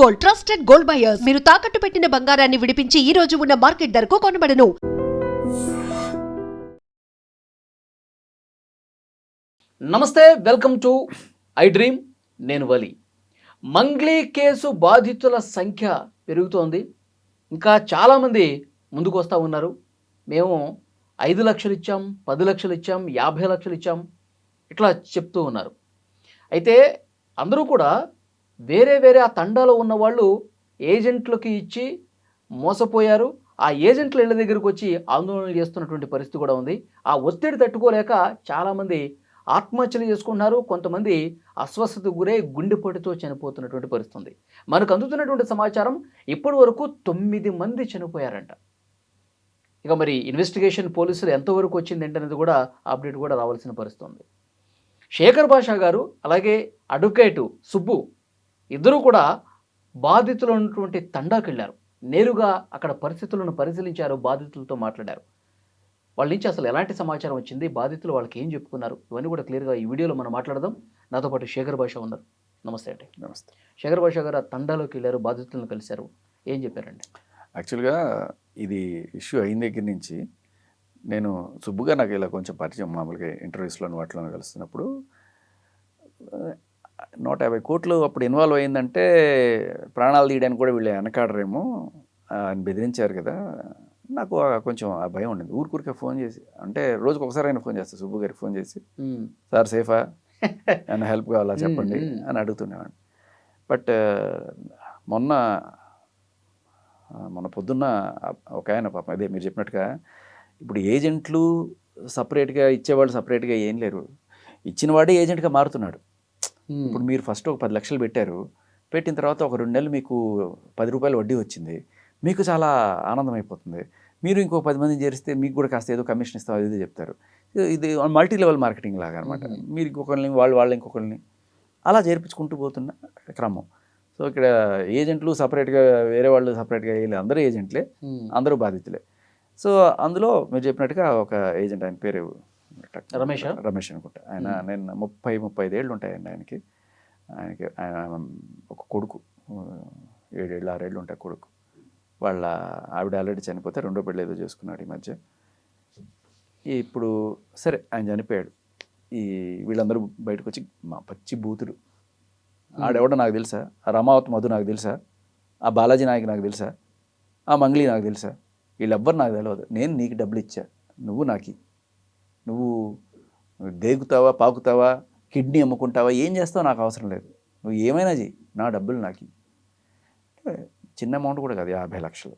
Gold, trusted gold buyers. మీరు తాకట్టు పెట్టిన బంగారాన్ని విడిపించి ఈ రోజు ఉన్న మార్కెట్ ధరకు కొనబడను. నమస్తే, వెల్కమ్ టు ఐ డ్రీమ్. నేను వలి. మంగ్లీ కేసు బాధితుల సంఖ్య పెరుగుతోంది. ఇంకా చాలామంది ముందుకు వస్తూ ఉన్నారు. మేము 5 లక్షలు ఇచ్చాం, 10 లక్షలు ఇచ్చాం, 50 లక్షలు ఇచ్చాం, ఇట్లా చెప్తూ ఉన్నారు. అయితే అందరూ కూడా వేరే ఆ తండాలో ఉన్న వాళ్ళు ఏజెంట్లకి ఇచ్చి మోసపోయారు. ఆ ఏజెంట్ల ఇళ్ళ దగ్గరకు వచ్చి ఆందోళనలు చేస్తున్నటువంటి పరిస్థితి కూడా ఉంది. ఆ ఒత్తిడి తట్టుకోలేక చాలామంది ఆత్మహత్యలు చేసుకుంటున్నారు. కొంతమంది అస్వస్థతకు గురై గుండెపోటుతో చనిపోతున్నటువంటి పరిస్థితి ఉంది. మనకు అందుతున్నటువంటి సమాచారం ఇప్పటి వరకు 9 మంది చనిపోయారంట. ఇక మరి ఇన్వెస్టిగేషన్ పోలీసులు ఎంతవరకు వచ్చింది ఏంటనేది కూడా అప్డేట్ కూడా రావాల్సిన పరిస్థితి ఉంది. శేఖర్ భాషా గారు అలాగే అడ్వకేటు సుబ్బు ఇద్దరూ కూడా బాధితులు ఉన్నటువంటి తండాకు వెళ్ళారు. నేరుగా అక్కడ పరిస్థితులను పరిశీలించారు, బాధితులతో మాట్లాడారు. వాళ్ళ నుంచి అసలు ఎలాంటి సమాచారం వచ్చింది, బాధితులు వాళ్ళకి ఏం చెప్పుకున్నారు, ఇవన్నీ కూడా క్లియర్గా ఈ వీడియోలో మనం మాట్లాడదాం. నాతో పాటు శేఖర్ భాషా ఉన్నారు. నమస్తే అండి. నమస్తే. శేఖర్ భాషా గారు ఆ తండాలోకి వెళ్ళారు, బాధితులను కలిశారు, ఏం చెప్పారండి? యాక్చువల్గా ఇది ఇష్యూ అయిన దగ్గర నుంచి నేను సుబ్బుగా నాకు ఇలా కొంచెం పరిచయం, మామూలుగా ఇంటర్వ్యూస్లోని వాటిలో కలుస్తున్నప్పుడు 150 కోట్లు అప్పుడు ఇన్వాల్వ్ అయిందంటే ప్రాణాలు తీయడానికి కూడా వీళ్ళు వెనకాడరేమో అని బెదిరించారు కదా. నాకు కొంచెం ఆ భయం ఉండింది. ఊరికే ఫోన్ చేసి, అంటే రోజుకి ఒకసారి అయినా ఫోన్ చేస్తాను సుబ్బు గారికి ఫోన్ చేసి, సార్ సేఫా ఏమైనా హెల్ప్ కావాలా చెప్పండి అని అడుగుతుండేవాడిని. బట్ మొన్న పొద్దున్న ఒక ఆయన పాపం అదే మీరు చెప్పినట్టుగా ఇప్పుడు ఏజెంట్లు సపరేట్గా ఇచ్చేవాళ్ళు సపరేట్గా ఏం లేరు, ఇచ్చిన వాడే ఏజెంట్గా మారుతున్నాడు. ఇప్పుడు మీరు ఫస్ట్ ఒక 10 లక్షలు పెట్టారు, పెట్టిన తర్వాత ఒక 2 నెలలు మీకు 10 రూపాయలు వడ్డీ వచ్చింది, మీకు చాలా ఆనందం అయిపోతుంది. మీరు ఇంకో 10 మందిని చేరిస్తే మీకు కూడా కాస్త ఏదో కమిషన్ ఇస్తాం అది చెప్తారు. ఇది మల్టీ లెవెల్ మార్కెటింగ్ లాగా అనమాట. మీరు ఇంకొకరిని వాళ్ళు ఇంకొకరిని అలా చేర్పించుకుంటూ పోతున్న క్రమం. సో ఇక్కడ ఏజెంట్లు సపరేట్గా వేరే వాళ్ళు సపరేట్గా వేయలేదు, అందరూ ఏజెంట్లే, అందరూ బాధితులే. సో అందులో మీరు చెప్పినట్టుగా ఒక ఏజెంట్, ఆయన పేరు రమేష్ అనుకుంటా. ఆయన నేను 30-35 ఏళ్ళు ఉంటాయండి ఆయనకి. ఆయన ఒక కొడుకు 7-6 ఏళ్ళు ఉంటాయి కొడుకు. వాళ్ళ ఆవిడ ఆల్రెడీ చనిపోతే రెండో పెళ్ళి ఏదో చేసుకున్నాడు ఈ మధ్య. ఇప్పుడు సరే ఆయన చనిపోయాడు. ఈ వీళ్ళందరూ బయటకు వచ్చి మా పచ్చి బూతులు, ఆడెవడో నాకు తెలుసా, ఆ రమావతి మధు నాకు తెలుసా, ఆ బాలాజీ నాయక్ నాకు తెలుసా, ఆ మంగ్లీ నాకు తెలుసా, వీళ్ళెవ్వరు నాకు తెలియదు. నేను నీకు డబ్బులు ఇచ్చా, నువ్వు దేగుతావా, పాకుతావా, కిడ్నీ అమ్ముకుంటావా, ఏం చేస్తావో నాకు అవసరం లేదు, నువ్వు ఏమైనా చెయ్యి, నా డబ్బులు నాకు. చిన్న అమౌంట్ కూడా కాదు, 50 లక్షలు.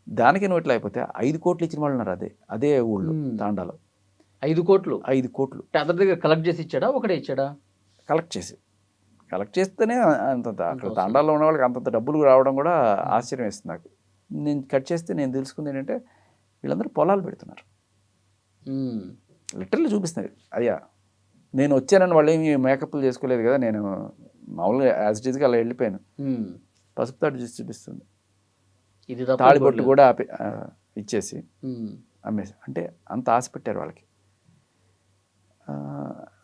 దానికి నువ్వు ఎట్లా అయిపోతే 5 కోట్లు ఇచ్చిన వాళ్ళు ఉన్నారు అదే ఊళ్ళో తాండాలో. 5 కోట్లు అందరి దగ్గర కలెక్ట్ చేసి ఇచ్చాడా, ఒకటే ఇచ్చాడా? కలెక్ట్ చేస్తేనే అంతంత. అక్కడ తాండాల్లో ఉన్న వాళ్ళకి అంతంత డబ్బులు రావడం కూడా ఆశ్చర్యం వేస్తుంది నాకు. నేను కట్ చేస్తే నేను తెలుసుకుంది ఏంటంటే వీళ్ళందరూ పొలాలు పెడుతున్నారు, లిటరల్లీ చూపిస్తున్నారు. అయ్యా నేను వచ్చానని వాళ్ళు ఏమి మేకప్లు చేసుకోలేదు కదా, నేను మామూలుగా యాజ్ ఇట్ ఈజ్గా అలా వెళ్ళిపోయాను. పసుపు తాడు చూసి చూపిస్తుంది, ఇది తాళిబొట్టు కూడా ఇచ్చేసి అమ్మేసి, అంటే అంత ఆశ పెట్టారు వాళ్ళకి.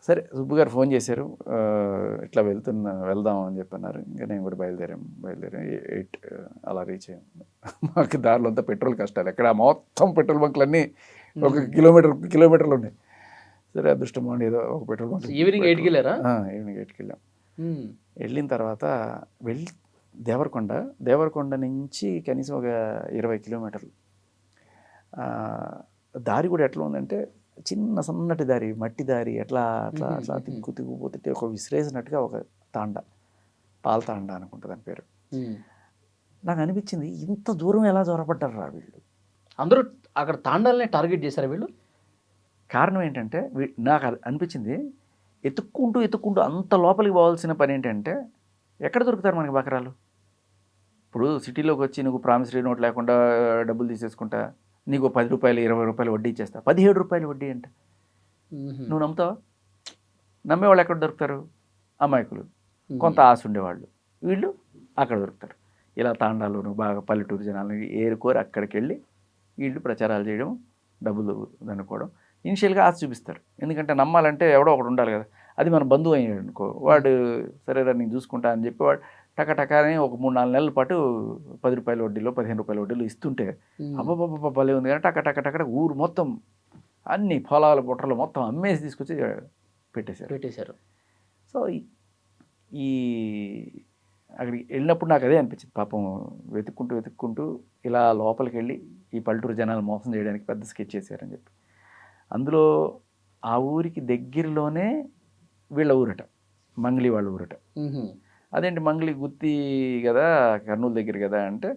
సరే సుబ్బు గారు ఫోన్ చేశారు, ఇట్లా వెళ్దాం అని చెప్పన్నారు. ఇంకా నేను కూడా బయలుదేరాం 8 అలా రీచ్ అయ్యాం. మాకు దారిలో అంతా పెట్రోల్ కష్టాలు, ఎక్కడ మొత్తం పెట్రోల్ బంకులన్నీ ఒక కిలోమీటర్లు ఉన్నాయి. సరే అదృష్టం అండి, ఏదో ఒక పెట్రోల్ బంక్. ఈవినింగ్ 8కి వెళ్ళారా? ఈవినింగ్ 8కి వెళ్ళాం. వెళ్ళిన తర్వాత దేవరకొండ నుంచి కనీసం ఒక 20 కిలోమీటర్లు. దారి కూడా ఎట్లా ఉందంటే చిన్న సన్నటి దారి, మట్టి దారి, అట్లా తిక్కుపోతుంటే ఒక విసిరేసినట్టుగా ఒక తాండా, పాల తాండా అనుకుంటా దాని పేరు. నాకు అనిపించింది ఇంత దూరం ఎలా జొరపడ్డారు రా వీళ్ళు. అందరూ అక్కడ తాండాలనే టార్గెట్ చేశారు వీళ్ళు. కారణం ఏంటంటే నాకు అనిపించింది ఎత్తుక్కుంటూ అంత లోపలికి పోవాల్సిన పని ఏంటంటే ఎక్కడ దొరుకుతారు మనకి బకరాలు. ఇప్పుడు సిటీలోకి వచ్చి నువ్వు ప్రామిసరీ నోట్ లేకుండా డబ్బులు తీసేసుకుంటా, నీకు 10 రూపాయలు 20 రూపాయలు వడ్డీ ఇచ్చేస్తా, 17 రూపాయలు వడ్డీ అంటే నువ్వు నమ్ముతావా? నమ్మేవాళ్ళు ఎక్కడ దొరుకుతారు? అమాయకులు, కొంత ఆశ ఉండేవాళ్ళు, వీళ్ళు అక్కడ దొరుకుతారు. ఇలా తాండాలోను బాగా పల్లెటూరు జనాలను ఏరుకోరు అక్కడికి వెళ్ళి వీళ్ళు ప్రచారాలు చేయడం, డబ్బులు దనుకోవడం. ఇనిషియల్గా ఆశ చూపిస్తారు, ఎందుకంటే నమ్మాలంటే ఎవడో ఒకడు ఉండాలి కదా. అది మన బంధువు అయ్యాడు అనుకో, వాడు సరేరా నేను చూసుకుంటా అని చెప్పి వాడు టకటకానే ఒక 3-4 నెలల పాటు 10 రూపాయల వడ్డీలో 15 రూపాయల వడ్డీలో ఇస్తుంటే అబ్బబ్బబ్బ భలే ఉంది కానీ టక ఊరు మొత్తం అన్ని పొలాల బుట్టలు మొత్తం అమ్మేసి తీసుకొచ్చి పెట్టేశారు. సో ఈ అక్కడికి వెళ్ళినప్పుడు నాకు అదే అనిపించింది, పాపం వెతుక్కుంటూ ఇలా లోపలికి వెళ్ళి ఈ పల్లెటూరు జనాలు మోసం చేయడానికి పెద్ద స్కెచ్ చేశారని చెప్పి. అందులో ఆ ఊరికి దగ్గరలోనే వీళ్ళ ఊరట, మంగ్లీ వాళ్ళ ఊరట. అదేంటి మంగ్లీ గుత్తి కదా, కర్నూలు దగ్గర కదా అంటే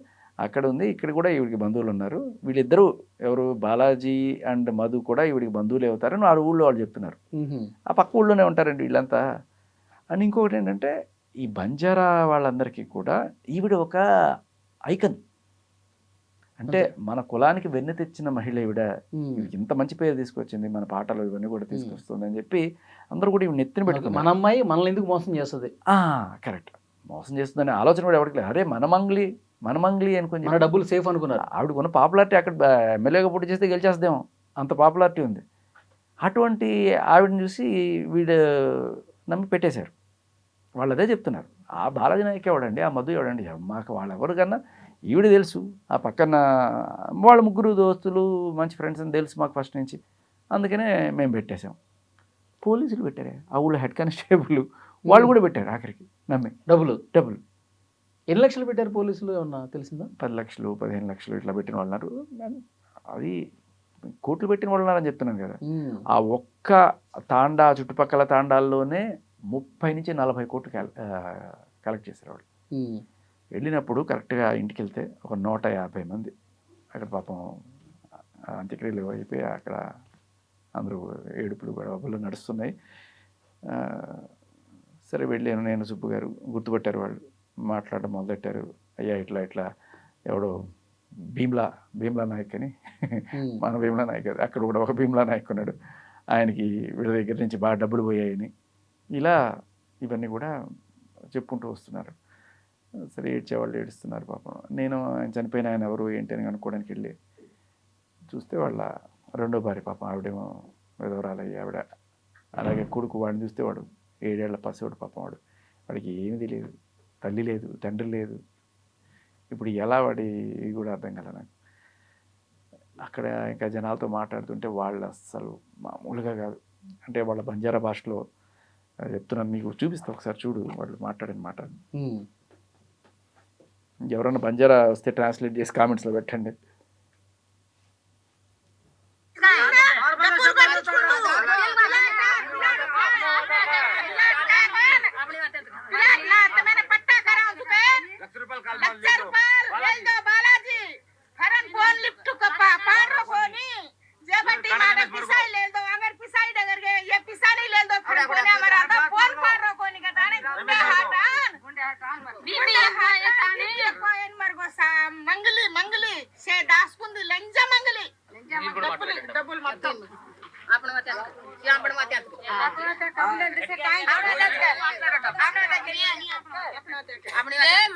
అక్కడ ఉంది, ఇక్కడ కూడా ఈవిడికి బంధువులు ఉన్నారు, వీళ్ళిద్దరూ ఎవరు బాలాజీ అండ్ మధు కూడా ఈవిడికి బంధువులే అవుతారని ఆ ఊళ్ళో వాళ్ళు చెప్తున్నారు. ఆ పక్క ఊళ్ళోనే ఉంటారండి వీళ్ళంతా అని. ఇంకొకటి ఏంటంటే ఈ బంజారా వాళ్ళందరికీ కూడా ఈవిడ ఒక ఐకన్, అంటే మన కులానికి వెన్ను తెచ్చిన మహిళ ఈవిడ, ఇంత మంచి పేరు తీసుకొచ్చింది, మన పాటలు ఇవన్నీ కూడా తీసుకొస్తుంది అని చెప్పి అందరూ కూడా ఈవిడ నెత్తిన పెట్టుకున్నారు. మన అమ్మాయి మనల్ని ఎందుకు మోసం చేస్తుంది, కరెక్ట్, మోసం చేస్తుందనే ఆలోచన కూడా ఎవరికి లేదు. అరే మన మంగ్లీ అనుకుని మన డబ్బులు సేఫ్ అనుకున్నారు. ఆవిడకున్న పాపులారిటీ అక్కడ ఎమ్మెల్యేగా పోటీ చేస్తే గెలిచేస్తాదేమో, అంత పాపులారిటీ ఉంది. అటువంటి ఆవిడని చూసి వీడు నమ్మి పెట్టేశారు. వాళ్ళు అదే చెప్తున్నారు, ఆ బాలాజీ నాయక్ ఎవడండి, ఆ మధు ఎవడండి, మాకు వాళ్ళెవరు కన్నా ఈవిడ తెలుసు, ఆ పక్కన వాళ్ళ ముగ్గురు దోస్తులు మంచి ఫ్రెండ్స్ అని తెలుసు మాకు ఫస్ట్ నుంచి, అందుకనే మేము పెట్టేశాం. పోలీసులు పెట్టారే, ఆ ఊళ్ళో హెడ్ కానిస్టేబుల్ వాళ్ళు కూడా పెట్టారు ఆఖరికి నమ్మి డబ్బులు. ఎన్ని లక్షలు పెట్టారు పోలీసులు ఏమన్నా తెలిసిందా? 10 లక్షలు 15 లక్షలు ఇట్లా పెట్టిన వాళ్ళు ఉన్నారు, అది కోట్లు పెట్టిన వాళ్ళు ఉన్నారని చెప్తున్నాను కదా. ఆ ఒక్క తాండా చుట్టుపక్కల తాండాల్లోనే 30 నుంచి 40 కోట్లు కలెక్ట్ చేశారు వాళ్ళు. వెళ్ళినప్పుడు కరెక్ట్గా ఇంటికి వెళ్తే ఒక 150 మంది అక్కడ పాపం అంత్యక్రియలు అయిపోయి అక్కడ అందరూ ఏడుపులు గొడవలు నడుస్తున్నాయి. సరే వెళ్ళాను నేను, సుబ్బు గారు గుర్తుపట్టారు, వాళ్ళు మాట్లాడడం మొదలెట్టారు. అయ్యా ఇట్లా ఎవడో భీమ్లా నాయక్ అని, మన భీమ్లా నాయక్ అక్కడ కూడా ఒక భీమ్లా నాయక్ ఉన్నాడు, ఆయనకి వీళ్ళ దగ్గర నుంచి బాగా డబ్బులు పోయాయని ఇలా ఇవన్నీ కూడా చెప్పుకుంటూ వస్తున్నారు. సరే ఏడ్చేవాళ్ళు ఏడుస్తున్నారు పాపం. నేను ఆయన చనిపోయిన ఆయన ఎవరు ఏంటి అని అనుకోవడానికి వెళ్ళి చూస్తే వాళ్ళ రెండో భార్య పాపం, ఆవిడేమో విధవరాలయ్యి ఆవిడ. అలాగే కొడుకు, వాడిని చూస్తే వాడు 7 ఏళ్ల పసివాడు పాపం, వాడికి ఏమీ తెలియదు, తల్లి లేదు తండ్రి లేదు. ఇప్పుడు ఎలా వాడి కూడా అర్థం కాలే నాకు. అక్కడ ఇంకా జనాలతో మాట్లాడుతుంటే వాళ్ళు అస్సలు మామూలుగా కాదు, అంటే వాళ్ళ బంజారా భాషలో చెప్తున్నాను, మీకు చూపిస్తా ఒకసారి చూడు వాళ్ళు మాట్లాడిన మాట. ఎవరన్నా బంజారా వస్తే ట్రాన్స్లేట్ చేసి కామెంట్స్లో పెట్టండి.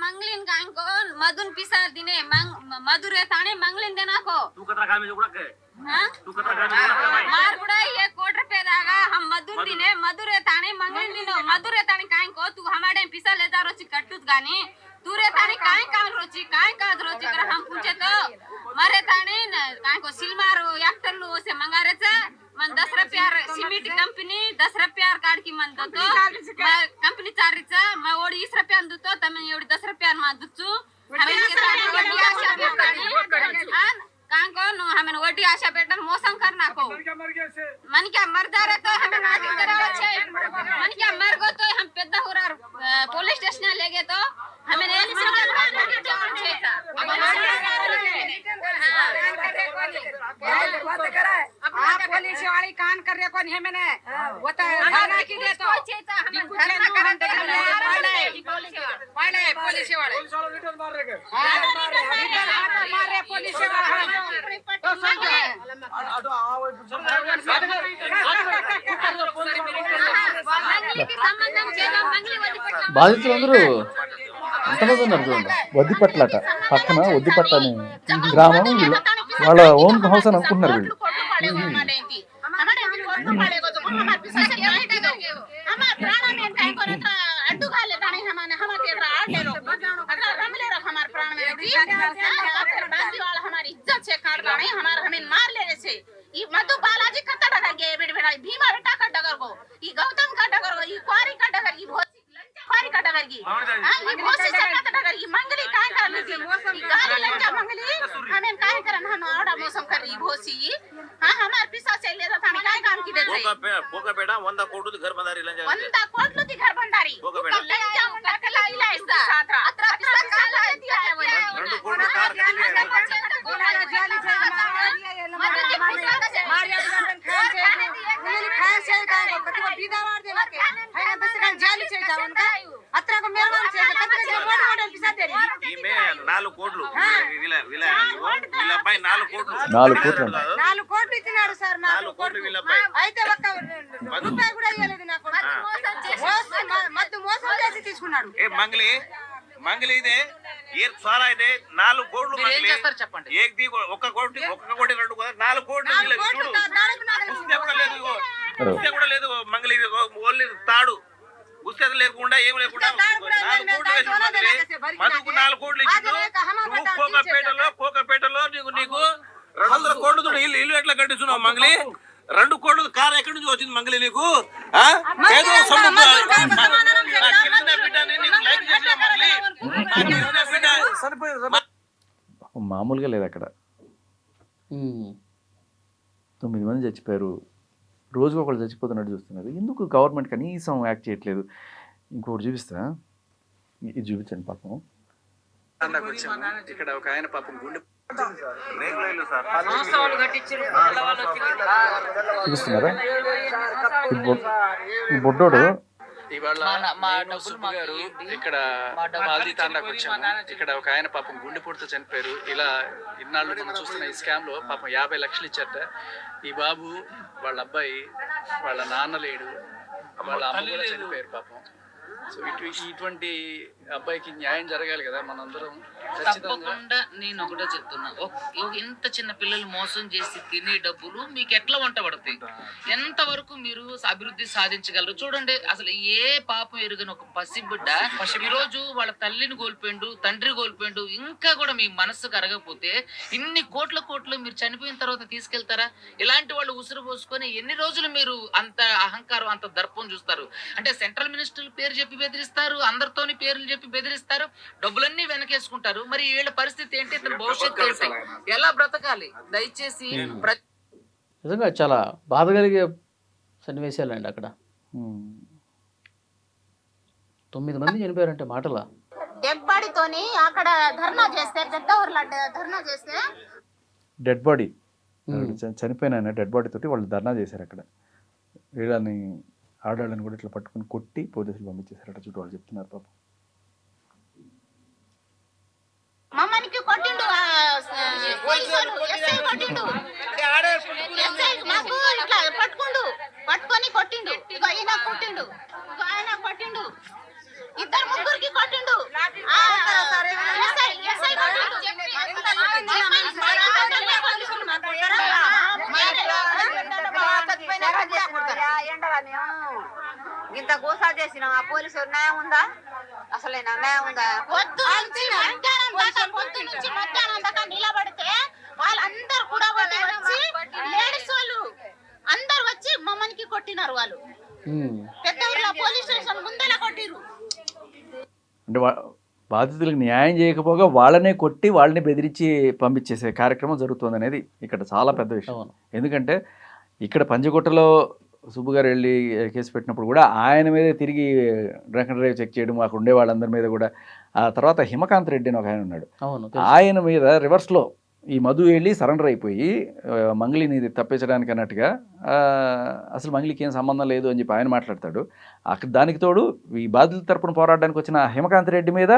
मंगलिन कांको मधुन पिसार दिने मधुरे ताने मंगलिन देना को तू कतरा खाल में जो गुड़ा के हां तू कतरा खाल में मार गुड़ा ये कोट रुपए दागा हम मधुन दिने मधुरे ताने मंगलिन दिनो मधुरे ताने कांको तू हमारे पिसा लेता रोची कट्टुत गानी तूरे ताने काई काल रोची काई काद रोची कर हम पूछे तो मरे ताने कांको सिलमारो याक्टरलो से मंगारेच मन 10 रुपयार सिमेंट कंपनी 10 रुपयार काढ की मन दतो कंपनी चारीच मैं ओडी 20 रुपयान दतो तमे एवढी 10 रुपयान मा दुचू कांको नो हमें ओडी आशा बेटन मोसम करना को मन क्या मर जा रहे तो हमें नाटक करावे छे मन क्या मर गो तो हम पेद्दा होरार पुलिस स्टेशन ले गए तो हमें रेल से पुलिस वाली कान कर रहे कौन है मैंने वो तो थाना की दे तो थाना करन दे पहले पुलिस वाले रिटर्न मार रहे मार रहे पुलिस वाले तो सब బాధితులందరూ ఎంతమంది ఉన్నారు చూడండి. వద్దిపట్లట పక్కన వద్దిపట్ల అనే గ్రామం, వాళ్ళ ఓన్ హౌస్ అని అనుకుంటున్నారు వీళ్ళు. बाकी वाला हमारी इज्जत से काट रहा नहीं हमारा हमें मार लेने से ये मधु बालाजी कत्ता डगर गे बेटा भीमा बेटा का डगर को ये गौतम का डगर को ये क्वारी का डगर की बहुत क्वारी का डगर की ये बहुत से कत्ता डगर की मंगली काहे कर ली गाली लंजा मंगली हमें काहे करन हम आड़ा मौसम कर रही भोसी हां हमार पिसा से ले था काहे काम की देते పోక పేట 100 కోట్లు घर बंदारी लंजा 100 कोట్లు दी घर भंडारी लंजा मुंडा के लाइला इसा अत्रा पिसा काला दिया है वो 2 కోట్లు కార్ ఈమె 4 కోట్లు వీళ్ళ అబ్బాయి 4 కోట్లు 4 కోట్లు అంట. 4 కోట్లు ఇచ్చినాడు సార్ 4 కోట్లు వీళ్ళ అబ్బాయి అయితే ఒక్క రూపాయి కూడా ఇవ్వలేదు నాకు మత్తు మోసం చేసి తీసుకున్నాడు ఏ మంగలి ఇదే ఏ సారా ఇదే 4 కోట్లు మంగలి చెప్పండి ఏక్ ది ఒక్క కోటి 2 కోట్లు 4 కోట్లు వీళ్ళకి చూడు గుస్తే కూడా లేదు ఇగో గుస్తే కూడా లేదు మంగలి ఓన్లీ తాడు గుస్తే లేకుండా ఏం లేకుండా 4 కోట్లు వేసి మంగలి మధుకు 4 కోట్లు ఇచ్చిండు నువ్వు కోకపేటలో నీకు 200 కోట్లు ఇల్లు ఎట్లా కట్టిస్తున్నావు మంగలి 2 కోట్లు కారు ఎక్కడి నుంచి వచ్చింది మంగలి నీకు ఏదో సొమ్ము కింద బిడ్డని నీకు లైక్ చేసిన మంగలి మామూలుగా లేదు అక్కడ. 9 మంది చచ్చిపోయారు, రోజుకు ఒకళ్ళు చచ్చిపోతున్నట్టు చూస్తున్నారు. ఎందుకు గవర్నమెంట్ కనీసం యాక్ట్ చేయట్లేదు? ఇంకొకటి చూపిస్తా, ఇది చూపించండి. పాపం ఇక్కడ ఒక ఆయన పాపం గుండె చూపిస్తున్నారా? ఈ బొడ్డోడు ఇవాళ సుబ్బు గారు ఇక్కడ మాల్దీ తాండాకు వచ్చాము. ఇక్కడ ఒక ఆయన పాపం గుండెపోటుతో చనిపోయారు. ఇలా ఇన్నాళ్ళు మనం చూస్తున్న ఈ స్కామ్ లో పాపం 50 లక్షలు ఇచ్చారట. ఈ బాబు వాళ్ళ అబ్బాయి, వాళ్ళ నాన్న లేడు, వాళ్ళ అమ్మ కూడా చనిపోయారు పాపం. సో ఇటువంటి అబ్బాయికి న్యాయం జరగాలి కదా. మనందరం తప్పకుండా నేను ఒకటే చెప్తున్నా, ఇంత చిన్న పిల్లలు మోసం చేసి తినే డబ్బులు మీకు ఎట్లా వంట పడతాయి? ఎంతవరకు మీరు అభివృద్ధి సాధించగలరు? చూడండి, అసలు ఏ పాపం ఎరుగని ఒక పసిబిడ్డ ఈ రోజు వాళ్ళ తల్లిని కోల్పోయిండు, తండ్రి కోల్పోయిండు, ఇంకా కూడా మీ మనస్సు కరగకపోతే ఇన్ని కోట్లు మీరు చనిపోయిన తర్వాత తీసుకెళ్తారా? ఇలాంటి వాళ్ళు ఉసురు పోసుకొని ఎన్ని రోజులు మీరు అంత అహంకారం, అంత దర్పం చూస్తారు? అంటే సెంట్రల్ మినిస్టర్ల పేరు చెప్పి బెదిరిస్తారు, అందరితోని పేర్లు చెప్పి బెదిరిస్తారు, డబ్బులన్నీ వెనకేసుకుంటారు. మరి వీళ్ళ పరిస్థితి ఏంటి? ఇతని భవిష్యత్తు ఏంటి? ఎలా బ్రతకాలి? దయచేసి నిజంగా చాలా బాధ కలిగే సన్నివేశాలండి అక్కడ. 9 మంది చనిపోయారంటే మాటలా? డెడ్ బాడీతోని అక్కడ ధర్నా చేస్తే, పెద్ద ఊర్లో ధర్నా చేస్తే, డెడ్ బాడీ చనిపోయిన డెడ్ బాడీ తోటి వాళ్ళు ధర్నా చేశారు అక్కడ. వీళ్ళని ఆడాళ్ళని కూడా ఇట్లా పట్టుకుని కొట్టి పోలీసులు పంపించేశారట. చుట్టూ వాళ్ళు చెప్తున్నారు పాపం. మమ్మనికి కొట్టిండు పోలీసులు, ఎస్ఐ కొట్టిండు, ఎస్ఐ మాకు ఇట్లా పట్టుకొని కొట్టిండు. ఇగో ఈయన కొట్టిండు, ఇగో ఆయన కొట్టిండు, 2-3 కొట్టిండు. ఎస్ఐ కొట్టిండు. ఇంత గోసా చేసిన ఆ పోలీసు న్యాయం ఉందా? అసలైన న్యాయం ఉందా? పొద్దు నుంచి మధ్యాహ్నం దాకా నిలబడితే వాళ్ళందరూ కూడా వచ్చి లేడీస్ వాళ్ళు అందరు వచ్చి మమ్మల్ని కొట్టినారు. వాళ్ళు పెద్ద ఊర్లో పోలీస్ స్టేషన్ ముందర కొట్టిరు. అంటే బాధితులకు న్యాయం చేయకపోగా వాళ్ళనే కొట్టి వాళ్ళని బెదిరించి పంపించేసే కార్యక్రమం జరుగుతుంది అనేది ఇక్కడ చాలా పెద్ద విషయం. ఎందుకంటే ఇక్కడ పంజగుట్టలో సుబ్బు గారు వెళ్ళి కేసు పెట్టినప్పుడు కూడా ఆయన మీదే తిరిగి డ్రంక్ అండ్ డ్రైవ్ చెక్ చేయడం, అక్కడ ఉండే వాళ్ళందరి మీద కూడా. ఆ తర్వాత హిమకాంత్ రెడ్డి అని ఒక ఆయన ఉన్నాడు, ఆయన మీద రివర్స్లో ఈ మధు వెళ్ళి సరెండర్ అయిపోయి మంగళిని తప్పించడానికి అన్నట్టుగా అసలు మంగళికి ఏం సంబంధం లేదు అని చెప్పి ఆయన మాట్లాడతాడు. అక్కడ దానికి తోడు ఈ బాధితుల తరపున పోరాడడానికి వచ్చిన హిమకాంత్ రెడ్డి మీద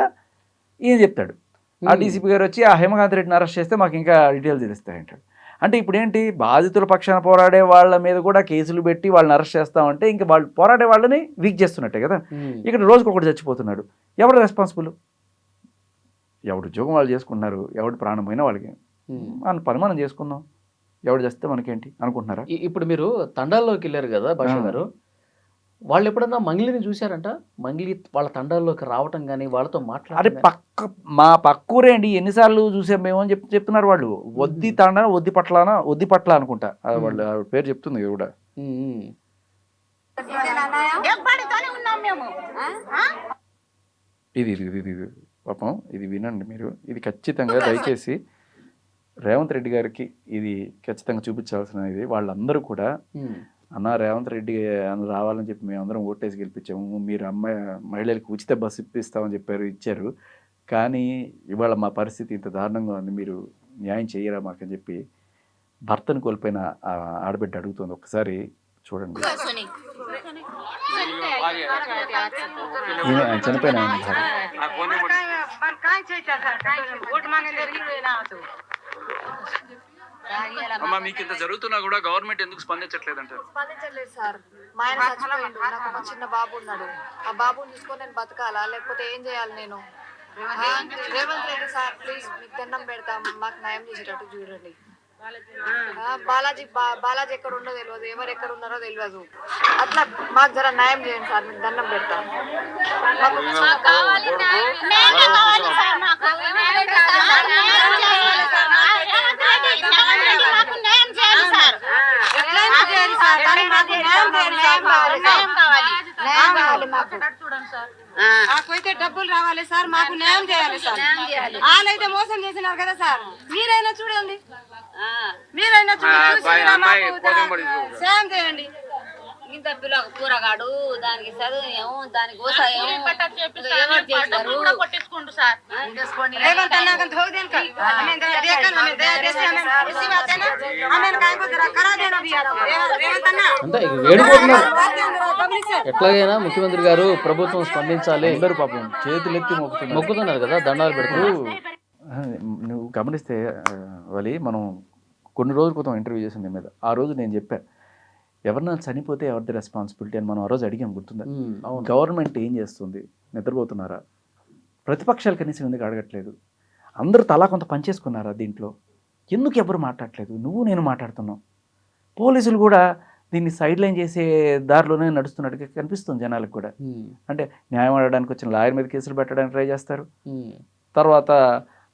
ఈయన చెప్తాడు. ఆ డీసీపీ గారు వచ్చి ఆ హిమకాంత్ రెడ్డిని అరెస్ట్ చేస్తే మాకు ఇంకా డీటెయిల్స్ తెలుస్తాయంటాడు. అంటే ఇప్పుడు ఏంటి, బాధితుల పక్షాన పోరాడే వాళ్ళ మీద కూడా కేసులు పెట్టి వాళ్ళని అరెస్ట్ చేస్తామంటే ఇంకా వాళ్ళు పోరాడే వాళ్ళని వీక్ చేస్తున్నట్టే కదా. ఇక్కడ రోజుకొకటి చచ్చిపోతున్నాడు. ఎవరు రెస్పాన్సిబుల్? ఎవడు ఉద్యోగం వాళ్ళు చేసుకుంటున్నారు, ఎవడు ప్రాణం పోయినా వాళ్ళకి మన పని మనం చేసుకుందాం, ఎవడు చేస్తే మనకేంటి అనుకుంటున్నారా? ఇప్పుడు మీరు తండాల్లోకి వెళ్ళారు కదా భాష గారు, వాళ్ళు ఎప్పుడన్నా మంగ్లీని చూశారంట? మంగ్లీ వాళ్ళ తండాల్లోకి రావటం కానీ వాళ్ళతో అరే మాట్లాడటం మా పక్కూరే అండి, ఎన్నిసార్లు చూసాం మేము అని చెప్తున్నారు వాళ్ళు. వద్ది తాండా వద్ది పట్ల అనుకుంటా వాళ్ళు ఆవిడ పేరు చెప్తుంది కూడా. ఎవ్వడితోనే ఉన్నాం మేము ఇది పాపం ఇది వినండి మీరు, ఇది ఖచ్చితంగా దయచేసి రేవంత్ రెడ్డి గారికి ఇది ఖచ్చితంగా చూపించాల్సిన ఇది. వాళ్ళందరూ కూడా అన్న రేవంత్ రెడ్డి రావాలని చెప్పి మేమందరం ఓటేసి గెలిపించాము, మీరు మహిళలకు ఉచిత బస్సు ఇప్పిస్తామని చెప్పారు, ఇచ్చారు, కానీ ఇవాళ మా పరిస్థితి ఇంత దారుణంగా ఉంది, మీరు న్యాయం చేయరా మాకని చెప్పి భర్తను కోల్పోయిన ఆడబిడ్డ అడుగుతుంది. ఒకసారి చూడండి. ఆయన చనిపోయిన ఆయన అమ్మా, మీకు ఇంత జరుగుతున్నా కూడా గవర్నమెంట్ ఎందుకు స్పందించట్లేదంటారు? స్పందించలేదు సార్. మా ఆయన చచ్చిపోయిండు, నాకు ఒక చిన్న బాబు ఉన్నాడు. ఆ బాబుని చూసుకొని నేను బతకాలా, లేకపోతే ఏం చేయాలి నేను? రేవంత్ రెడ్డి సార్ ప్లీజ్ మీకు దండం పెడతాం, మాకు న్యాయం చేసేటట్టు చూడండి. బాలాజీ ఎక్కడ ఉండో తెలియదు, ఎవరు ఎక్కడ ఉన్నారో తెలియదు, అట్లా మాకు జర న్యాయం చేయండి సార్, మీకు దండం పెడతాం. మాకైతే డబ్బులు రావాలి సార్, మాకు న్యాయం చేయాలి సార్. వాళ్ళైతే మోసం చేసినారు కదా సార్, మీరైనా చూడండి, మీరైనా సాయం చేయండి. ఇంత పిల్లలకు కూరగాడు దానికి చదువు ఏమో దానికి కొట్టించుకుంటు సార్ రేవంత్ అన్నా kan धोख देन का हमें दे कर हमें दे से हमें इसी बात है ना, हमें काय को जरा करा देना भी రేవంత్ అన్నా అంతే వేడుకుంటున్నారు. ఎట్లాగైనా ముఖ్యమంత్రి గారు ప్రభుత్వం స్పందించాలి, అందరూ పాపం చేతులెత్తి మొక్కుతున్నారు కదా, దండాలు పెడుతున్నారు. నువ్వు గమనిస్తే వలి, మనం కొన్ని రోజుల క్రితం ఇంటర్వ్యూ చేసింది మీద, ఆ రోజు నేను చెప్పాను ఎవరన్నా చనిపోతే ఎవరిది రెస్పాన్సిబిలిటీ అని మనం ఆ రోజు అడిగాం, గుర్తుందా? గవర్నమెంట్ ఏం చేస్తుంది, నిద్రపోతున్నారా? ప్రతిపక్షాలు కనీసం ఎందుకు అడగట్లేదు? అందరూ తలా కొంత పనిచేసుకున్నారా దీంట్లో? ఎందుకు ఎవరు మాట్లాడట్లేదు? నువ్వు నేను మాట్లాడుతున్నావు. పోలీసులు కూడా దీన్ని సైడ్ లైన్ చేసే దారిలోనే నడుస్తున్నట్టుగా కనిపిస్తుంది జనాలకు కూడా. అంటే న్యాయం ఆడడానికి వచ్చిన లాయర్ మీద కేసులు పెట్టడానికి ట్రై చేస్తారు, తర్వాత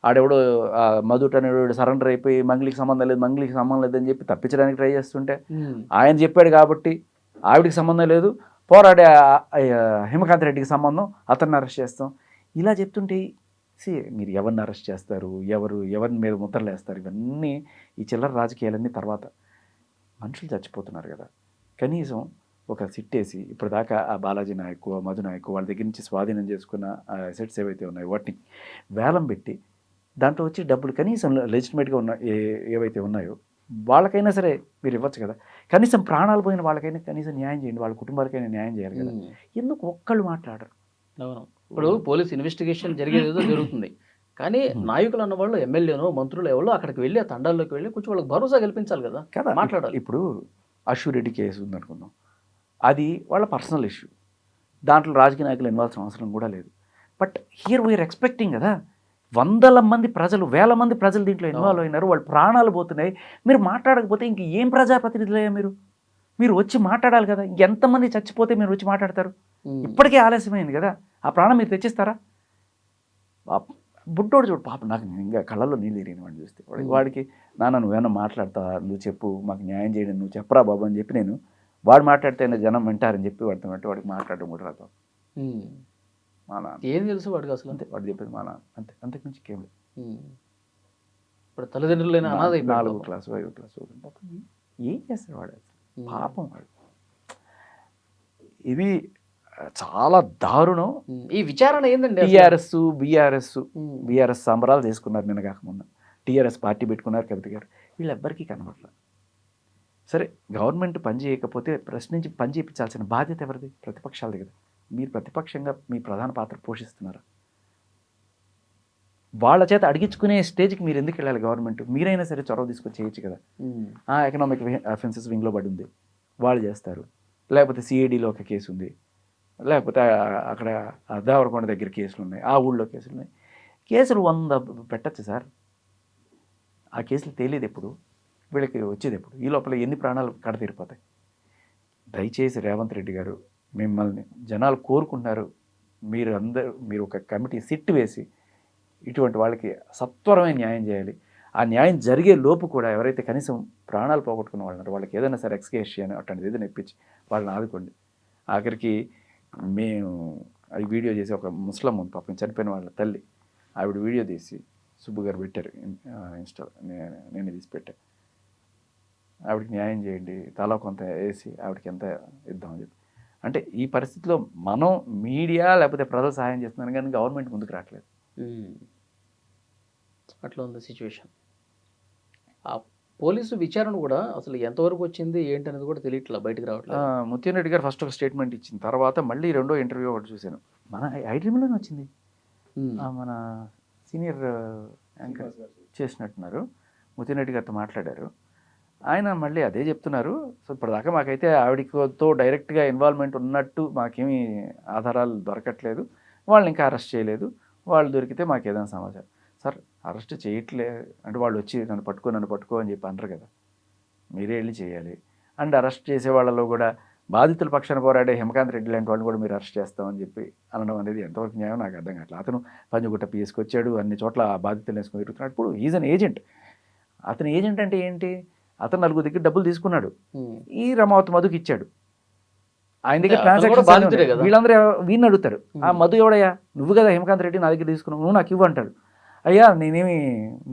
ఆడెవడో మధుట్ అనేవాడు సరెండర్ అయిపోయి మంగ్లీకి సంబంధం లేదని చెప్పి తప్పించడానికి ట్రై చేస్తుంటే, ఆయన చెప్పాడు కాబట్టి ఆవిడికి సంబంధం లేదు, పోరాడే హిమకాంత్ రెడ్డికి సంబంధం, అతన్ని అరెస్ట్ చేస్తాం, ఇలా చెప్తుంటే మీరు ఎవరిని అరెస్ట్ చేస్తారు, ఎవరిని మీద ముద్రలు వేస్తారు? ఇవన్నీ ఈ చిల్లర రాజకీయాలన్నీ తర్వాత. మనుషులు చచ్చిపోతున్నారు కదా, కనీసం ఒక సిట్టేసి ఇప్పుడు దాకా ఆ బాలాజీ నాయకు, మధు నాయకు వాళ్ళ దగ్గర నుంచి స్వాధీనం చేసుకున్న ఆ అసెట్స్ ఏవైతే ఉన్నాయో వాటిని వేలం పెట్టి దాంట్లో వచ్చి డబ్బులు కనీసం లెజిటిమేట్గా ఉన్న ఏవైతే ఉన్నాయో వాళ్ళకైనా సరే మీరు ఇవ్వచ్చు కదా. కనీసం ప్రాణాలు పోయిన వాళ్ళకైనా కనీసం న్యాయం చేయండి, వాళ్ళ కుటుంబాలకైనా న్యాయం చేయాలి కదా. ఎందుకు ఒక్కళ్ళు మాట్లాడరు? అవును, ఇప్పుడు పోలీస్ ఇన్వెస్టిగేషన్ జరిగేది ఏదో జరుగుతుంది, కానీ నాయకులు అన్న వాళ్ళు ఎమ్మెల్యేనో మంత్రులు ఎవరో అక్కడికి వెళ్ళి ఆ తండాల్లోకి వెళ్ళి కొంచెం వాళ్ళకి భరోసా కల్పించాలి కదా, కదా మాట్లాడాలి. ఇప్పుడు అశ్వరెడ్డి కేసు ఉందనుకుందాం, అది వాళ్ళ పర్సనల్ ఇష్యూ, దాంట్లో రాజకీయ నాయకులు ఇన్వాల్సిన అవసరం కూడా లేదు. బట్ హియర్ వీఆర్ ఎక్స్పెక్టింగ్ కదా, వందల మంది ప్రజలు, వేల మంది ప్రజలు దీంట్లో ఇన్వాల్వ్ అయినారు, వాళ్ళు ప్రాణాలు పోతున్నాయి. మీరు మాట్లాడకపోతే ఇంక ఏం ప్రజాప్రతినిధులయ్యా మీరు వచ్చి మాట్లాడాలి కదా. ఎంతమంది చచ్చిపోతే మీరు వచ్చి మాట్లాడతారు? ఇప్పటికే ఆలస్యమైంది కదా, ఆ ప్రాణం మీరు తెచ్చిస్తారా? బుడ్డోడు చూడు పాప, నాకు ఇంకా కళ్ళల్లో నీళ్ళు తిరిగిన వాడిని చూస్తే, వాడికి నాన్న నువ్వేమన్నా మాట్లాడతావా, నువ్వు చెప్పు మాకు న్యాయం చేయడం, నువ్వు చెప్పరా బాబు అని చెప్పి నేను, వాడు మాట్లాడితే జనం వింటారని చెప్పి వాడితో అంటే వాడికి మాట్లాడడం కూడా రాదు. మా నాన్న ఏం తెలుసు వాడికి అసలు? అంతే, వాడు చెప్పేది మా నాన్న అంతే, అంతకుమించి కేవలం. ఇప్పుడు తల్లిదండ్రులైన అనాథ 4వ క్లాసు 5వ క్లాసు ఏం చేస్తాడు వాడు అసలు, పాపం వాడు. ఇది చాలా దారుణం. ఈ విచారణ ఏంటండి? బీఆర్ఎస్ సంబరాలు చేసుకున్నారు నిన్న కాకముందు, టీఆర్ఎస్ పార్టీ పెట్టుకున్నారు కవిత గారు, వీళ్ళెవ్వరికీ కనబడలేదు. సరే, గవర్నమెంట్ పని చేయకపోతే ప్రశ్నించి పని చేయించాల్సిన బాధ్యత ఎవరిది? ప్రతిపక్షాలది కదా. మీరు ప్రతిపక్షంగా మీ ప్రధాన పాత్ర పోషిస్తున్నారు, వాళ్ళ చేత అడిగించుకునే స్టేజ్కి మీరు ఎందుకు వెళ్ళాలి? గవర్నమెంట్ మీరైనా సరే చొరవ తీసుకొని చేయొచ్చు కదా. ఎకనామిక్ అఫెన్సెస్ వింగ్లో పడి ఉంది, వాళ్ళు చేస్తారు. లేకపోతే సిఐడిలో ఒక కేసు ఉంది, లేకపోతే అక్కడ దేవరకొండ దగ్గర కేసులు ఉన్నాయి, ఆ ఊళ్ళో కేసులు ఉన్నాయి. కేసులు 100 పెట్టచ్చు సార్, ఆ కేసులు తేలేదు ఎప్పుడు, వీళ్ళకి వచ్చేది ఎప్పుడు? ఈ లోపల ఎన్ని ప్రాణాలు కడతీరిపోతాయి? దయచేసి రేవంత్ రెడ్డి గారు మిమ్మల్ని జనాలు కోరుకుంటున్నారు. మీరు ఒక కమిటీ సిట్ వేసి ఇటువంటి వాళ్ళకి సత్వరమైన న్యాయం చేయాలి. ఆ న్యాయం జరిగే లోపు కూడా ఎవరైతే కనీసం ప్రాణాలు పోగొట్టుకున్న వాళ్ళు ఉన్నారో వాళ్ళకి ఏదైనా సరే ఎక్స్కేషన్ అట్లాంటిది ఏదైనా ఇప్పించి వాళ్ళని ఆదుకోండి. ఆఖరికి మేము అది వీడియో చేసి ఒక ముస్లిం ఉంది పాపం చనిపోయిన వాళ్ళ తల్లి, ఆవిడ వీడియో తీసి సుబ్బు గారు పెట్టారు ఇన్స్టాలో, నేను తీసి పెట్టాను. ఆవిడకి న్యాయం చేయండి, తలా కొంత వేసి ఆవిడకి ఎంత ఇద్దామని చెప్పి. అంటే ఈ పరిస్థితిలో మనం మీడియా లేకపోతే ప్రజలు సహాయం చేస్తున్నాను కానీ గవర్నమెంట్ ముందుకు రావట్లేదు. అట్లా ఉంది సిచ్యువేషన్. ఆ పోలీసు విచారణ కూడా అసలు ఎంతవరకు వచ్చింది ఏంటి అనేది కూడా తెలియట్లేదు, బయటకు రావట్లేదు. ముత్యం రెడ్డి గారు ఫస్ట్ ఒక స్టేట్మెంట్ ఇచ్చిన తర్వాత మళ్ళీ రెండో ఇంటర్వ్యూ ఒకటి చూశాను, మన ఐడ్రీమ్లోనే వచ్చింది. మన సీనియర్ యాంకర్ చేసినట్టున్నారు, ముత్యం రెడ్డి గారితో మాట్లాడారు. ఆయన మళ్ళీ అదే చెప్తున్నారు. సో ఇప్పటిదాకా మాకైతే ఆవిడతో డైరెక్ట్గా ఇన్వాల్వ్మెంట్ ఉన్నట్టు మాకేమీ ఆధారాలు దొరకట్లేదు, వాళ్ళని ఇంకా అరెస్ట్ చేయలేదు, వాళ్ళు దొరికితే మాకు ఏదైనా సమాచారం. సార్ అరెస్ట్ చేయట్లే అంటే వాళ్ళు వచ్చి నన్ను పట్టుకో అని చెప్పి అనరు కదా, మీరే వెళ్ళి చేయాలి. అండ్ అరెస్ట్ చేసే వాళ్ళలో కూడా బాధితుల పక్షాన పోరాడే హేమకాంత్ రెడ్డి లాంటి వాళ్ళని కూడా మీరు అరెస్ట్ చేస్తామని చెప్పి అనడం అనేది ఎంతవరకు న్యాయం నాకు అర్థం కావట్లేదు. అతను పంజగుట్ట పిఎస్కి వచ్చాడు, అన్ని చోట్ల ఆ బాధితులు వేసుకొని తిరుగుతున్నాడు. ఇప్పుడు ఈజ్ అన్ ఏజెంట్. అతను ఏజెంట్ అంటే ఏంటి, అతను నలుగురు దగ్గర డబ్బులు తీసుకున్నాడు, ఈ రమావతి మధుకి ఇచ్చాడు. ఆయన దగ్గర ట్రాన్సాక్షన్ వీళ్ళందరూ వీడిని అడుగుతారు, ఆ మధు ఎవడయ్యా, నువ్వు కదా హేమకాంత్ రెడ్డి నా దగ్గర తీసుకున్నావు, నువ్వు నాకు ఇవ్వు అంటాడు. అయ్యా నేనేమి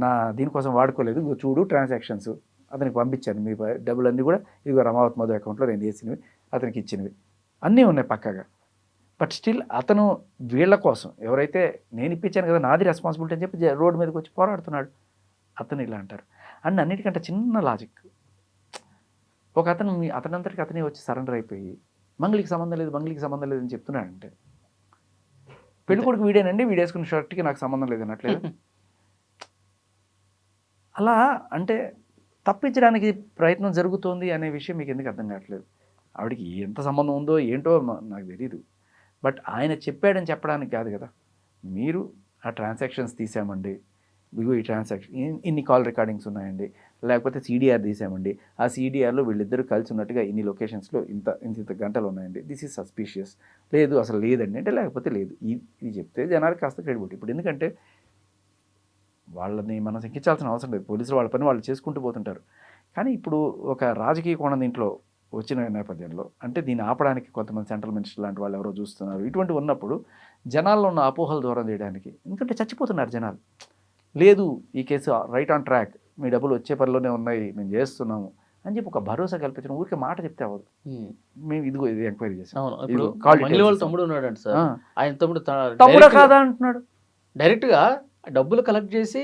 నా దీనికోసం వాడుకోలేదు, చూడు ట్రాన్సాక్షన్స్ అతనికి పంపించాను, మీ డబ్బులన్నీ కూడా ఇదిగో రమావతి మధు అకౌంట్లో నేను వేసినవి అతనికి ఇచ్చినవి అన్నీ ఉన్నాయి పక్కాగా. బట్ స్టిల్ అతను వీళ్ళ కోసం ఎవరైతే నేను ఇప్పించాను కదా నాది రెస్పాన్సిబిలిటీ అని చెప్పి రోడ్డు మీదకి వచ్చి పోరాడుతున్నాడు. అతను ఇలా అంటారు. అండ్ అన్నిటికంటే చిన్న లాజిక్, ఒక అతనంతటికి అతనే వచ్చి సరెండర్ అయిపోయి మంగళికి సంబంధం లేదు అని చెప్తున్నాడంటే పెళ్ళికొడుకు వీడేనండి, వీడేసుకున్న షర్ట్కి నాకు సంబంధం లేదు అన్నట్లేదు. అలా అంటే తప్పించడానికి ప్రయత్నం జరుగుతోంది అనే విషయం మీకు ఎందుకు అర్థం కావట్లేదు. ఆవిడకి ఎంత సంబంధం ఉందో ఏంటో నాకు తెలియదు. బట్ ఆయన చెప్పాడని చెప్పడానికి కాదు కదా, మీరు ఆ ట్రాన్సాక్షన్స్ తీసామండి, ఇగో ఈ ట్రాన్సాక్షన్ ఇన్ని కాల్ రికార్డింగ్స్ ఉన్నాయండి, లేకపోతే సీడీఆర్ తీసామండి, ఆ సీడీఆర్లో వీళ్ళిద్దరూ కలిసి ఉన్నట్టుగా ఇన్ని లొకేషన్స్లో ఇంత గంటలు ఉన్నాయండి, దిస్ ఈజ్ సస్పీషియస్, లేదు అసలు లేదండి అంటే లేకపోతే లేదు, ఇది చెప్తే జనాలకు కాస్త క్రెడిబిలిటీ. ఇప్పుడు ఎందుకంటే వాళ్ళని మనం శంకించాల్సిన అవసరం లేదు, పోలీసులు వాళ్ళ పని వాళ్ళు చేసుకుంటూ పోతుంటారు. కానీ ఇప్పుడు ఒక రాజకీయ కోణం దీంట్లో వచ్చిన నేపథ్యంలో అంటే దీన్ని ఆపడానికి కొంతమంది సెంట్రల్ మినిస్టర్ లాంటి వాళ్ళు ఎవరో చూస్తున్నారు. ఇటువంటి ఉన్నప్పుడు జనాల్లో ఉన్న అపోహలు దూరం చేయడానికి, ఎందుకంటే చచ్చిపోతున్నారు జనాలు, లేదు ఈ కేసు రైట్ ఆన్ ట్రాక్, మీ డబ్బులు వచ్చే పనిలోనే ఉన్నాయి, మేము చేస్తున్నాము అని చెప్పి ఒక భరోసా కల్పించడం, ఊరికే మాట చెప్తే అవ్వదు. మేము ఇదిగో ఇది ఎంక్వైరీ చేసాం. ఇప్పుడు తమ్ముడు ఉన్నాడు సార్, ఆయన తమ్ముడు కాదా అంటున్నాడు. డైరెక్ట్గా డబ్బులు కలెక్ట్ చేసి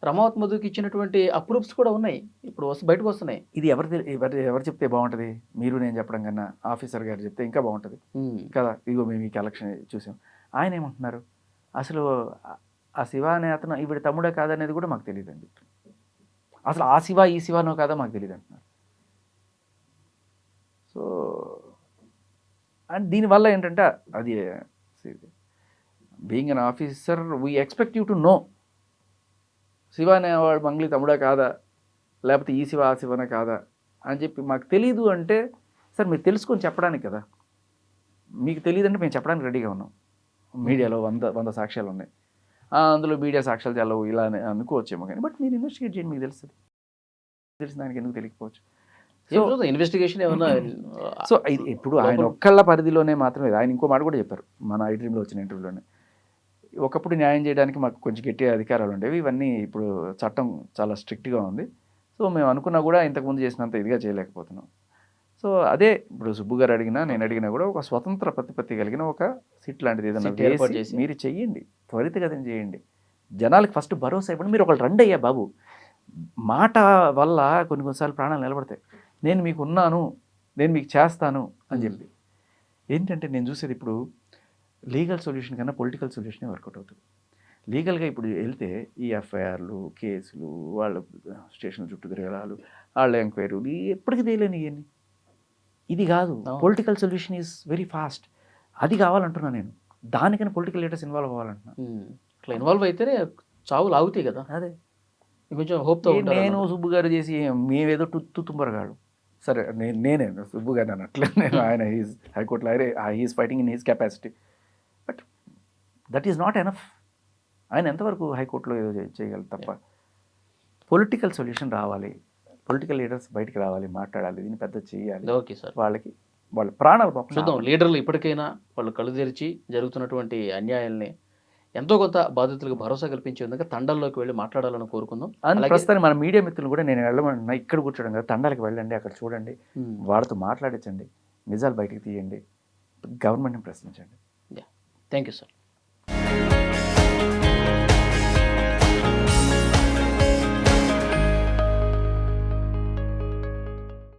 రమావతి మధుకి ఇచ్చినటువంటి అప్రూఫ్స్ కూడా ఉన్నాయి, ఇప్పుడు బయటకు వస్తున్నాయి. ఇది ఎవరు చెప్తే బాగుంటుంది, మీరు నేను చెప్పడం కన్నా ఆఫీసర్ గారు చెప్తే ఇంకా బాగుంటుంది కదా. ఇదిగో మేము ఈ కలెక్షన్ చూసాం. ఆయన ఏమంటున్నారు, అసలు ఆ శివ అనే అతను ఈవిడ తమ్ముడే కాదనేది కూడా మాకు తెలియదు అని చెప్పి, అసలు ఆ శివ ఈ శివనో కాదా మాకు తెలియదు అంటున్నారు. సో అండ్ దీనివల్ల ఏంటంటే అది being an officer we expect you to know Shiva అనేవాడు మంగ్లీ తమ్ముడా కాదా, లేకపోతే ఈ శివ ఆ శివనే కాదా అని చెప్పి మాకు తెలీదు అంటే, సార్ మీరు తెలుసుకొని చెప్పడానికి కదా, మీకు తెలియదు అంటే మేము చెప్పడానికి రెడీగా ఉన్నాం. మీడియాలో 100 సాక్ష్యాలు ఉన్నాయి, అందులో మీడియా సాక్ష్యాలు చల్లవు ఇలా అనుకోవచ్చేమో, కానీ బట్ మీరు ఇన్వెస్టిగేట్ చేయండి, మీకు తెలుస్తుంది. తెలిసిన దానికి ఎందుకు తెలియకపోవచ్చు. ఇన్వెస్టిగేషన్ ఏమన్నా సో ఇప్పుడు ఆయన ఒక్కళ్ళ పరిధిలోనే మాత్రమే, ఆయన ఇంకో మాట కూడా చెప్పారు మన ఐడ్రీమ్లో వచ్చిన ఇంటర్వ్యూలోనే, ఒకప్పుడు న్యాయం చేయడానికి మాకు కొంచెం గట్టి అధికారాలు ఉండేవి, ఇవన్నీ ఇప్పుడు చట్టం చాలా స్ట్రిక్ట్గా ఉంది, సో మేము అనుకున్నా కూడా ఇంతకుముందు చేసినంత ఇదిగా చేయలేకపోతున్నాం. సో అదే ఇప్పుడు సుబ్బు గారు అడిగినా నేను అడిగినా కూడా ఒక స్వతంత్ర ప్రతిపత్తి కలిగిన ఒక సిట్ లాంటిది ఏదైనా చేసి మీరు చెయ్యండి, త్వరితగతిని చేయండి, జనాలకు ఫస్ట్ భరోసా ఇవ్వండి. మీరు ఒకళ్ళు రండి అయ్యా బాబు, మాట వల్ల కొన్నిసార్లు ప్రాణాలు నిలబడతాయి. నేను మీకు ఉన్నాను, నేను మీకు చేస్తాను అని చెప్పి. ఏంటంటే నేను చూసేది ఇప్పుడు లీగల్ సొల్యూషన్ కన్నా పొలిటికల్ సొల్యూషనే వర్కౌట్ అవుతుంది. లీగల్గా ఇప్పుడు వెళ్తే ఈ ఎఫ్ఐఆర్లు, కేసులు, వాళ్ళ స్టేషన్ చుట్టూ తిరగడాలు, వాళ్ళ ఎంక్వైరీలు ఎప్పటికీ తెలియని ఇవన్నీ. ఇది కాదు, political solution is very fast. అది కావాలంటున్నా నేను, దానికైనా పొలిటికల్ లీడర్స్ ఇన్వాల్వ్ అవ్వాలంటున్నా. ఇట్లా ఇన్వాల్వ్ అయితేనే చావులు ఆగుతాయి కదా. అదే కొంచెం హోప్తో నేను సుబ్బు గారు చేసి మేమేదో తుత్తుంబరగాడు సరే నేనే సుబ్బు గారు అన్నట్లే నేను ఆయన హీస్ హైకోర్టులో he's fighting in his capacity, but that is not enough. ఆయన ఎంతవరకు హైకోర్టులో ఏదో చేయగలరు తప్ప. పొలిటికల్ సొల్యూషన్ రావాలి, పొలిటికల్ లీడర్స్ బయటికి రావాలి, మాట్లాడాలి, దీన్ని పెద్ద చేయాలి. ఓకే సార్, వాళ్ళకి వాళ్ళ ప్రాణాలు చూద్దాం. లీడర్లు ఇప్పటికైనా వాళ్ళు కళ్ళు తెరిచి జరుగుతున్నటువంటి అన్యాయాల్ని ఎంతో కొంత బాధితులకు భరోసా కల్పించే విధంగా తండాల్లోకి వెళ్ళి మాట్లాడాలని కోరుకుందాం. ప్రస్తుతానికి మన మీడియా మిత్రులు కూడా నేను వెళ్ళమన్నా, ఇక్కడ కూర్చోడం కదా, తండాలకు వెళ్ళండి, అక్కడ చూడండి, వాళ్ళతో మాట్లాడించండి, నిజాలు బయటికి తీయండి, గవర్నమెంట్ని ప్రశ్నించండి. Thank you sir.